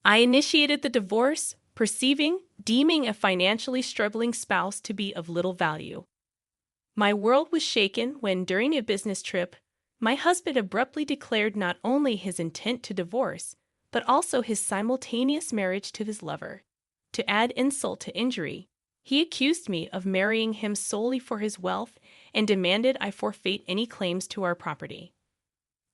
I initiated the divorce, deeming a financially struggling spouse to be of little value. My world was shaken when, during a business trip, my husband abruptly declared not only his intent to divorce, but also his simultaneous marriage to his lover. To add insult to injury, he accused me of marrying him solely for his wealth and demanded I forfeit any claims to our property.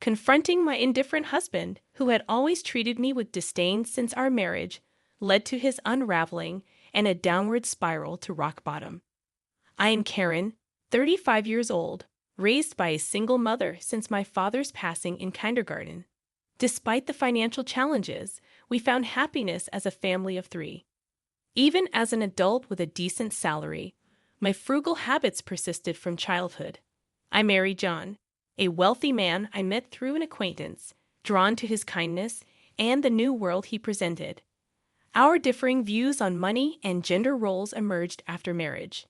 Confronting my indifferent husband, who had always treated me with disdain since our marriage, led to his unraveling and a downward spiral to rock bottom. I am Karen, 35 years old, raised by a single mother since my father's passing in kindergarten. Despite the financial challenges, we found happiness as a family of 3. Even as an adult with a decent salary, my frugal habits persisted from childhood. I married John, a wealthy man I met through an acquaintance, drawn to his kindness and the new world he presented. Our differing views on money and gender roles emerged after marriage.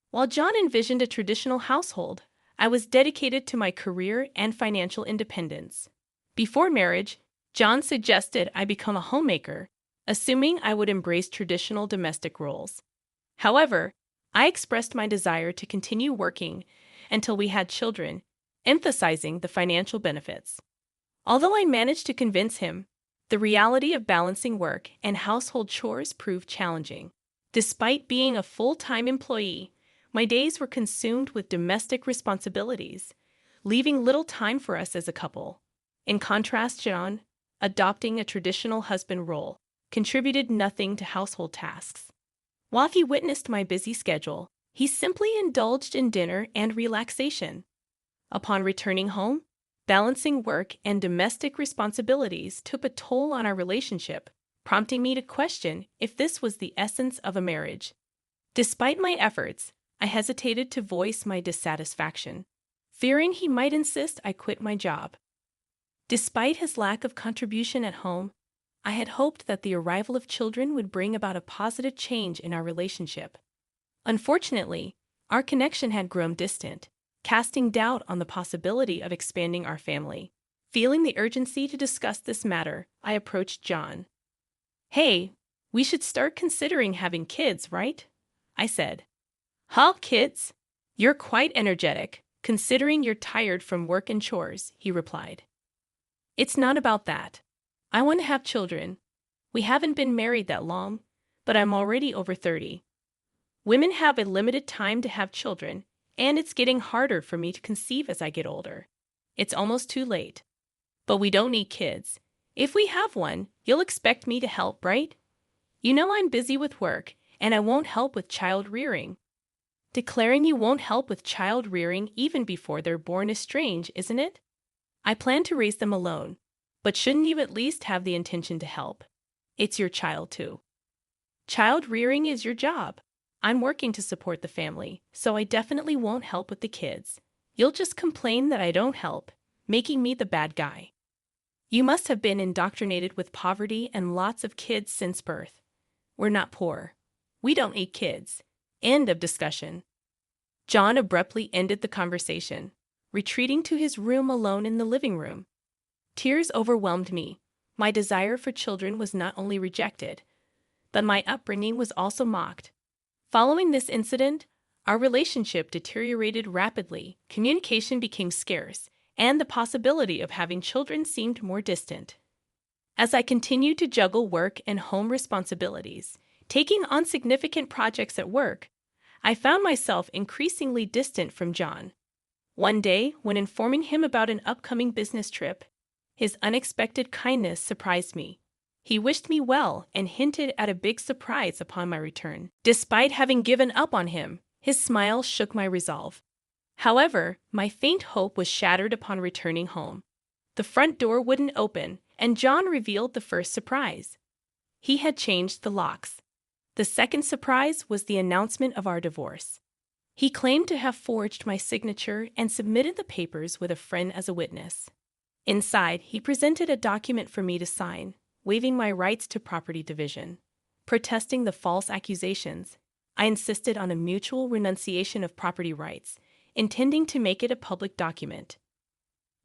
While John envisioned a traditional household, I was dedicated to my career and financial independence. Before marriage, John suggested I become a homemaker, assuming I would embrace traditional domestic roles. However, I expressed my desire to continue working until we had children, emphasizing the financial benefits. Although I managed to convince him, the reality of balancing work and household chores proved challenging. Despite being a full-time employee, my days were consumed with domestic responsibilities, leaving little time for us as a couple. In contrast, John, adopting a traditional husband role, contributed nothing to household tasks. While he witnessed my busy schedule, he simply indulged in dinner and relaxation. Upon returning home, balancing work and domestic responsibilities took a toll on our relationship, prompting me to question if this was the essence of a marriage. Despite my efforts, I hesitated to voice my dissatisfaction, fearing he might insist I quit my job. Despite his lack of contribution at home, I had hoped that the arrival of children would bring about a positive change in our relationship. Unfortunately, our connection had grown distant, casting doubt on the possibility of expanding our family. Feeling the urgency to discuss this matter, I approached John. "Hey, we should start considering having kids, right?" I said. "Huh, kids? You're quite energetic, considering you're tired from work and chores," he replied. "It's not about that. I want to have children. We haven't been married that long, but I'm already over 30. Women have a limited time to have children, and it's getting harder for me to conceive as I get older. It's almost too late. But we don't need kids. If we have one, you'll expect me to help, right? You know I'm busy with work, and I won't help with child rearing." Declaring you won't help with child rearing even before they're born is strange, isn't it? I plan to raise them alone, but shouldn't you at least have the intention to help? It's your child, too. Child rearing is your job. I'm working to support the family, so I definitely won't help with the kids. You'll just complain that I don't help, making me the bad guy. You must have been indoctrinated with poverty and lots of kids since birth. We're not poor. We don't need kids. End of discussion. John abruptly ended the conversation, retreating to his room alone in the living room. Tears overwhelmed me. My desire for children was not only rejected, but my upbringing was also mocked. Following this incident, our relationship deteriorated rapidly, communication became scarce, and the possibility of having children seemed more distant. As I continued to juggle work and home responsibilities, taking on significant projects at work, I found myself increasingly distant from John. One day, when informing him about an upcoming business trip, his unexpected kindness surprised me. He wished me well and hinted at a big surprise upon my return. Despite having given up on him, his smile shook my resolve. However, my faint hope was shattered upon returning home. The front door wouldn't open, and John revealed the first surprise. He had changed the locks. The second surprise was the announcement of our divorce. He claimed to have forged my signature and submitted the papers with a friend as a witness. Inside, he presented a document for me to sign, waiving my rights to property division. Protesting the false accusations, I insisted on a mutual renunciation of property rights, intending to make it a public document.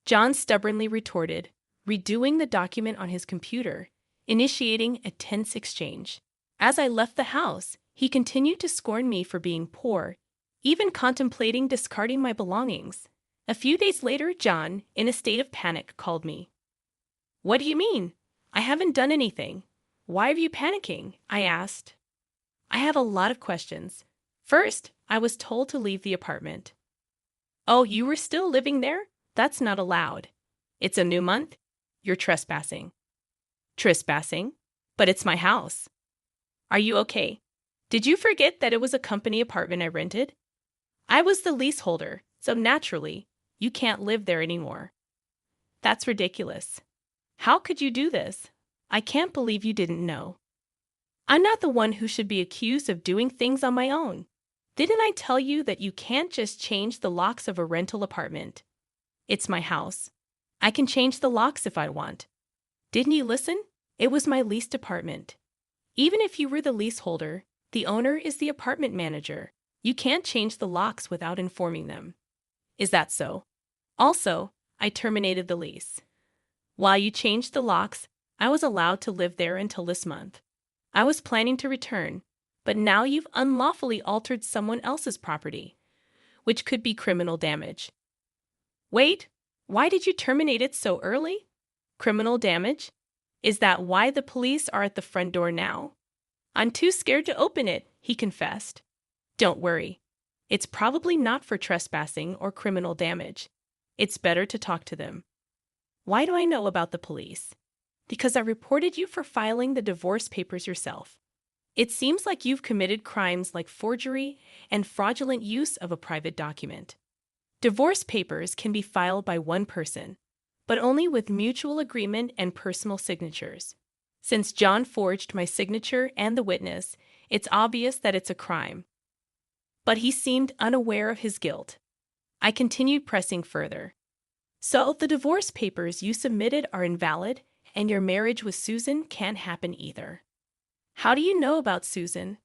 John stubbornly retorted, redoing the document on his computer, initiating a tense exchange. As I left the house, he continued to scorn me for being poor, even contemplating discarding my belongings. A few days later, John, in a state of panic, called me. "What do you mean? I haven't done anything. Why are you panicking?" I asked. "I have a lot of questions. First, I was told to leave the apartment." "Oh, you were still living there? That's not allowed. It's a new month. You're trespassing." "Trespassing? But it's my house." "Are you okay? Did you forget that it was a company apartment I rented? I was the leaseholder, so naturally, you can't live there anymore." "That's ridiculous. How could you do this? I can't believe you didn't know." "I'm not the one who should be accused of doing things on my own. Didn't I tell you that you can't just change the locks of a rental apartment? It's my house. I can change the locks if I want. Didn't you listen? It was my leased apartment. Even if you were the leaseholder, the owner is the apartment manager. You can't change the locks without informing them." "Is that so? Also, I terminated the lease. While you changed the locks, I was allowed to live there until this month. I was planning to return, but now you've unlawfully altered someone else's property, which could be criminal damage." "Wait, why did you terminate it so early? Criminal damage? Is that why the police are at the front door now?" "I'm too scared to open it," he confessed. "Don't worry. It's probably not for trespassing or criminal damage. It's better to talk to them." "Why do I know about the police?" "Because I reported you for filing the divorce papers yourself. It seems like you've committed crimes like forgery and fraudulent use of a private document. Divorce papers can be filed by one person, but only with mutual agreement and personal signatures. Since John forged my signature and the witness, it's obvious that it's a crime." But he seemed unaware of his guilt. I continued pressing further. "So the divorce papers you submitted are invalid, and your marriage with Susan can't happen either." "How do you know about Susan?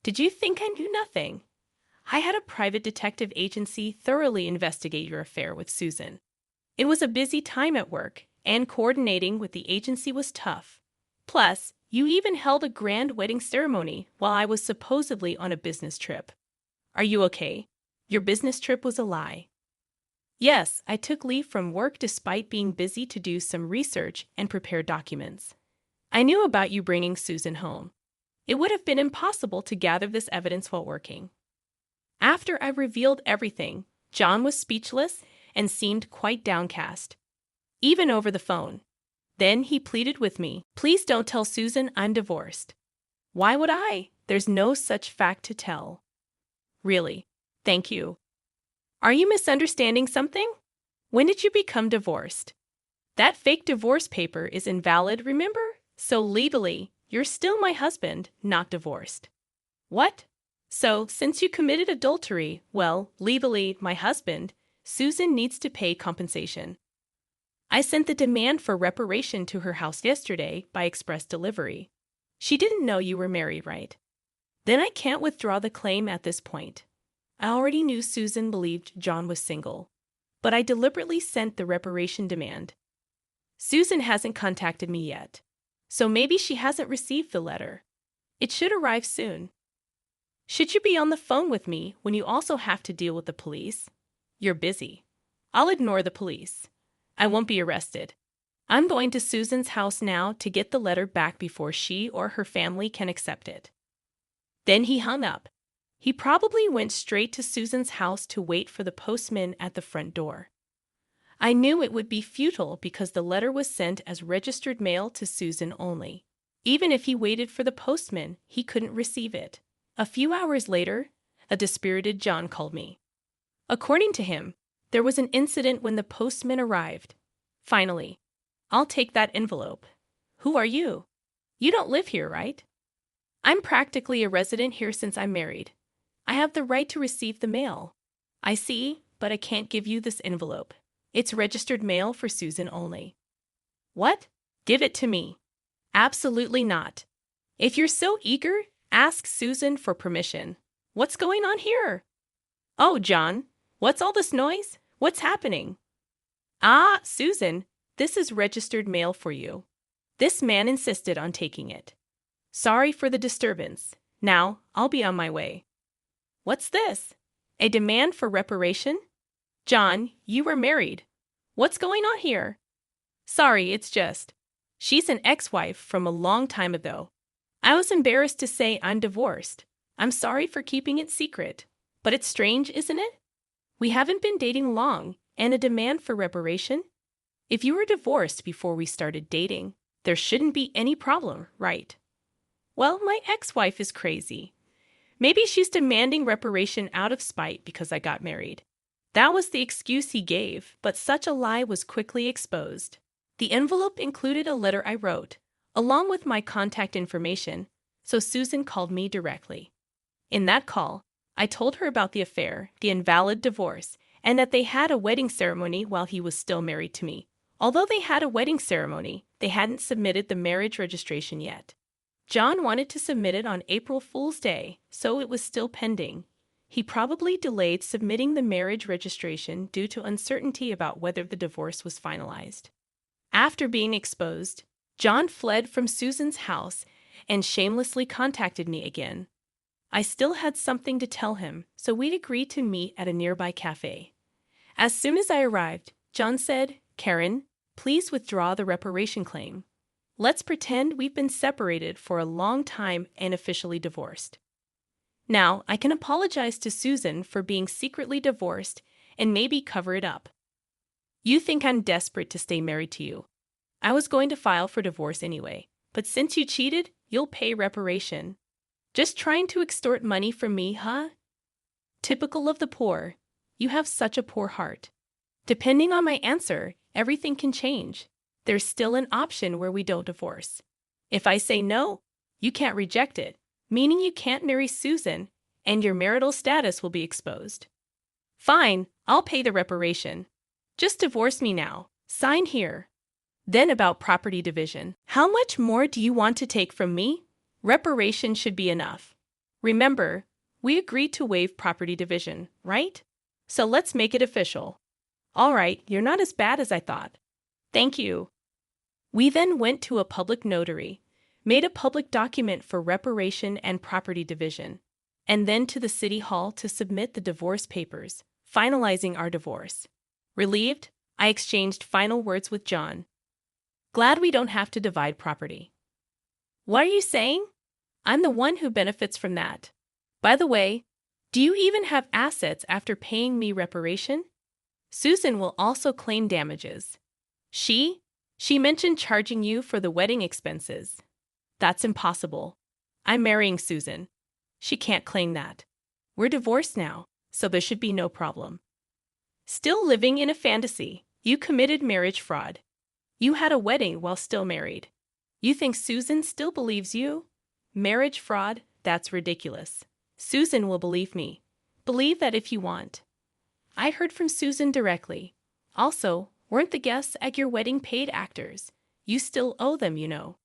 Did you think I knew nothing? I had a private detective agency thoroughly investigate your affair with Susan. It was a busy time at work, and coordinating with the agency was tough. Plus, you even held a grand wedding ceremony while I was supposedly on a business trip. Are you okay? Your business trip was a lie." "Yes, I took leave from work despite being busy to do some research and prepare documents. I knew about you bringing Susan home. It would have been impossible to gather this evidence while working." After I revealed everything, John was speechless and seemed quite downcast, even over the phone. Then he pleaded with me, "Please don't tell Susan I'm divorced." "Why would I? There's no such fact to tell." "Really? Thank you. Are you misunderstanding something? When did you become divorced? That fake divorce paper is invalid, remember? So legally, you're still my husband, not divorced." "What? So, since you committed adultery, well, legally my husband, Susan needs to pay compensation." "I sent the demand for reparation to her house yesterday by express delivery. She didn't know you were married, right? Then I can't withdraw the claim at this point. I already knew Susan believed John was single, but I deliberately sent the reparation demand. Susan hasn't contacted me yet, so maybe she hasn't received the letter. It should arrive soon. Should you be on the phone with me when you also have to deal with the police? You're busy. I'll ignore the police. I won't be arrested. I'm going to Susan's house now to get the letter back before she or her family can accept it." Then he hung up. He probably went straight to Susan's house to wait for the postman at the front door. I knew it would be futile because the letter was sent as registered mail to Susan only. Even if he waited for the postman, he couldn't receive it. A few hours later, a dispirited John called me. According to him, there was an incident when the postman arrived. "Finally, I'll take that envelope. Who are you? You don't live here, right?" "I'm practically a resident here since I'm married. I have the right to receive the mail." "I see, but I can't give you this envelope. It's registered mail for Susan only." "What? Give it to me." "Absolutely not. If you're so eager, ask Susan for permission. What's going on here?" "Oh, John, what's all this noise? What's happening?" "Ah, Susan, this is registered mail for you." This man insisted on taking it. Sorry for the disturbance. Now, I'll be on my way. What's this? A demand for reparation? John, you were married. What's going on here? Sorry, it's just. She's an ex-wife from a long time ago. I was embarrassed to say I'm divorced. I'm sorry for keeping it secret. But it's strange, isn't it? We haven't been dating long, and a demand for reparation? If you were divorced before we started dating, there shouldn't be any problem, right? Well, my ex-wife is crazy. Maybe she's demanding reparation out of spite because I got married. That was the excuse he gave, but such a lie was quickly exposed. The envelope included a letter I wrote, along with my contact information, so Susan called me directly. In that call, I told her about the affair, the invalid divorce, and that they had a wedding ceremony while he was still married to me. Although they had a wedding ceremony, they hadn't submitted the marriage registration yet. John wanted to submit it on April Fool's Day, so it was still pending. He probably delayed submitting the marriage registration due to uncertainty about whether the divorce was finalized. After being exposed, John fled from Susan's house and shamelessly contacted me again. I still had something to tell him, so we'd agreed to meet at a nearby cafe. As soon as I arrived, John said, "Karen, please withdraw the reparation claim. Let's pretend we've been separated for a long time and officially divorced. Now, I can apologize to Susan for being secretly divorced and maybe cover it up. You think I'm desperate to stay married to you. I was going to file for divorce anyway, but since you cheated, you'll pay reparation. Just trying to extort money from me, huh? Typical of the poor. You have such a poor heart. Depending on my answer, everything can change. There's still an option where we don't divorce. If I say no, you can't reject it, meaning you can't marry Susan, and your marital status will be exposed. Fine, I'll pay the reparation. Just divorce me now. Sign here." Then about property division. How much more do you want to take from me? Reparation should be enough. Remember, we agreed to waive property division, right? So let's make it official. All right, you're not as bad as I thought. Thank you. We then went to a public notary, made a public document for reparation and property division, and then to the city hall to submit the divorce papers, finalizing our divorce. Relieved, I exchanged final words with John. Glad we don't have to divide property. What are you saying? I'm the one who benefits from that. By the way, do you even have assets after paying me reparation? Susan will also claim damages. She mentioned charging you for the wedding expenses. That's impossible. I'm marrying Susan. She can't claim that. We're divorced now, so there should be no problem. Still living in a fantasy, you committed marriage fraud. You had a wedding while still married. You think Susan still believes you? Marriage fraud, that's ridiculous. Susan will believe me. Believe that if you want. I heard from Susan directly. Also, weren't the guests at your wedding paid actors? You still owe them, you know.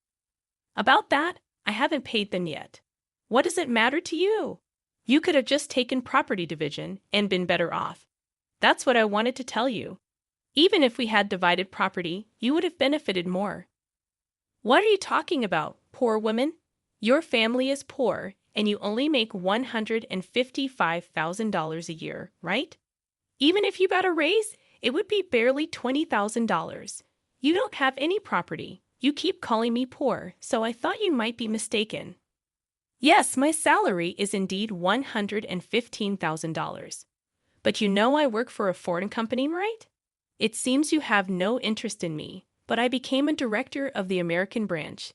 About that, I haven't paid them yet. What does it matter to you? You could have just taken property division and been better off. That's what I wanted to tell you. Even if we had divided property, you would have benefited more. What are you talking about, poor woman? Your family is poor, and you only make $155,000 a year, right? Even if you got a raise, it would be barely $20,000. You don't have any property. You keep calling me poor, so I thought you might be mistaken. Yes, my salary is indeed $115,000. But you know I work for a foreign company, right? It seems you have no interest in me, but I became a director of the American branch.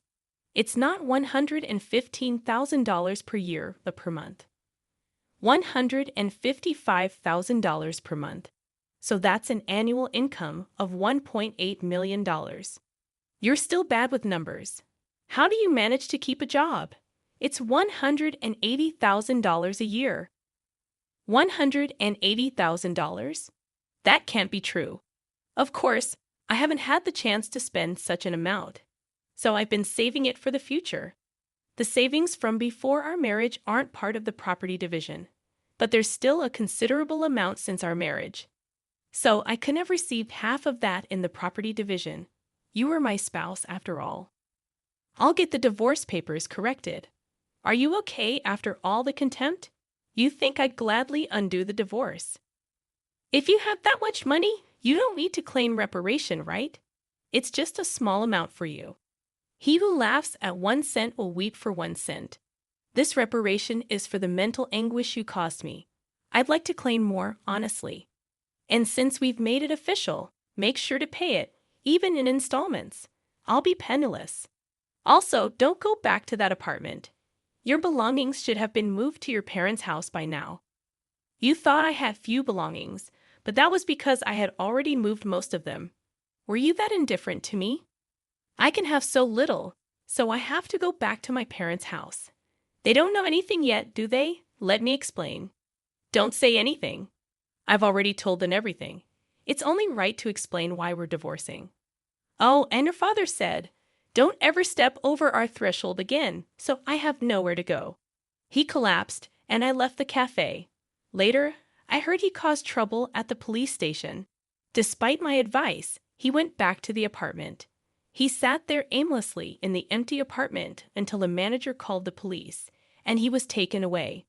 It's not $115,000 per year, but per month. $155,000 per month. So that's an annual income of $1.8 million. You're still bad with numbers. How do you manage to keep a job? It's $180,000 a year. $180,000? That can't be true. Of course, I haven't had the chance to spend such an amount, so I've been saving it for the future. The savings from before our marriage aren't part of the property division, but there's still a considerable amount since our marriage. So I couldn't have received half of that in the property division. You were my spouse after all. I'll get the divorce papers corrected. Are you okay after all the contempt? You think I'd gladly undo the divorce? If you have that much money, you don't need to claim reparation, right? It's just a small amount for you. He who laughs at 1 cent will weep for 1 cent. This reparation is for the mental anguish you caused me. I'd like to claim more, honestly. And since we've made it official, make sure to pay it, even in installments. I'll be penniless. Also, don't go back to that apartment. Your belongings should have been moved to your parents' house by now. You thought I had few belongings, but that was because I had already moved most of them. Were you that indifferent to me? I can have so little, so I have to go back to my parents' house. They don't know anything yet, do they? Let me explain. Don't say anything. I've already told them everything. It's only right to explain why we're divorcing. Oh, and your father said, don't ever step over our threshold again, so I have nowhere to go. He collapsed, and I left the cafe. Later, I heard he caused trouble at the police station. Despite my advice, he went back to the apartment. He sat there aimlessly in the empty apartment until a manager called the police, and he was taken away.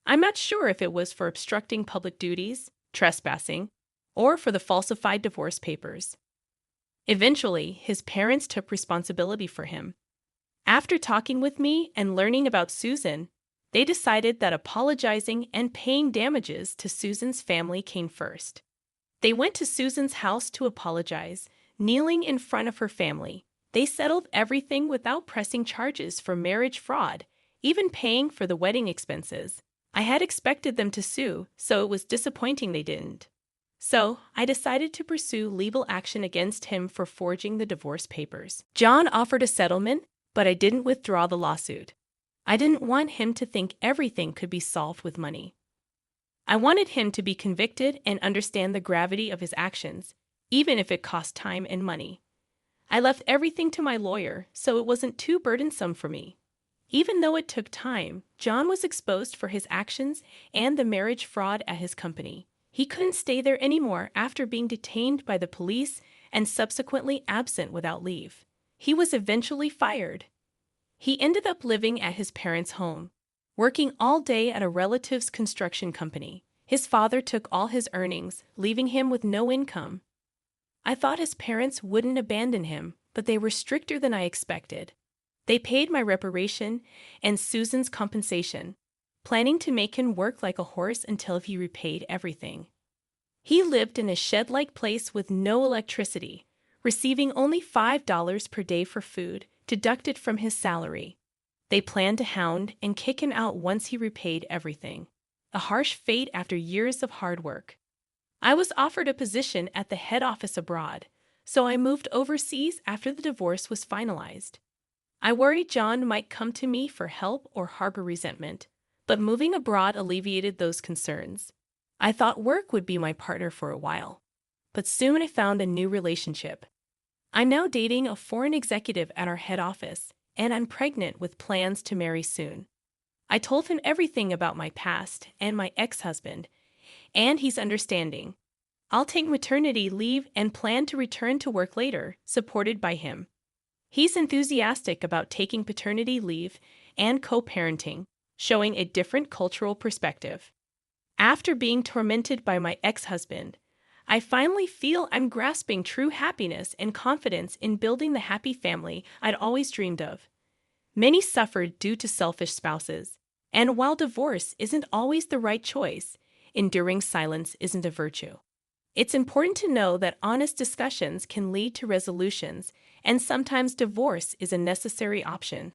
I'm not sure if it was for obstructing public duties, trespassing, or for the falsified divorce papers. Eventually, his parents took responsibility for him. After talking with me and learning about Susan, they decided that apologizing and paying damages to Susan's family came first. They went to Susan's house to apologize, kneeling in front of her family. They settled everything without pressing charges for marriage fraud, even paying for the wedding expenses. I had expected them to sue, so it was disappointing they didn't. So, I decided to pursue legal action against him for forging the divorce papers. John offered a settlement, but I didn't withdraw the lawsuit. I didn't want him to think everything could be solved with money. I wanted him to be convicted and understand the gravity of his actions, even if it cost time and money. I left everything to my lawyer, so it wasn't too burdensome for me. Even though it took time, John was exposed for his actions and the marriage fraud at his company. He couldn't stay there anymore after being detained by the police and subsequently absent without leave. He was eventually fired. He ended up living at his parents' home, working all day at a relative's construction company. His father took all his earnings, leaving him with no income. I thought his parents wouldn't abandon him, but they were stricter than I expected. They paid my reparation and Susan's compensation, planning to make him work like a horse until he repaid everything. He lived in a shed-like place with no electricity, receiving only $5 per day for food, deducted from his salary. They planned to hound and kick him out once he repaid everything. A harsh fate after years of hard work. I was offered a position at the head office abroad, so I moved overseas after the divorce was finalized. I worried John might come to me for help or harbor resentment, but moving abroad alleviated those concerns. I thought work would be my partner for a while, but soon I found a new relationship. I'm now dating a foreign executive at our head office, and I'm pregnant with plans to marry soon. I told him everything about my past and my ex-husband, and he's understanding. I'll take maternity leave and plan to return to work later, supported by him. He's enthusiastic about taking paternity leave and co-parenting, showing a different cultural perspective. After being tormented by my ex-husband, I finally feel I'm grasping true happiness and confidence in building the happy family I'd always dreamed of. Many suffered due to selfish spouses, and while divorce isn't always the right choice, enduring silence isn't a virtue. It's important to know that honest discussions can lead to resolutions, and sometimes divorce is a necessary option.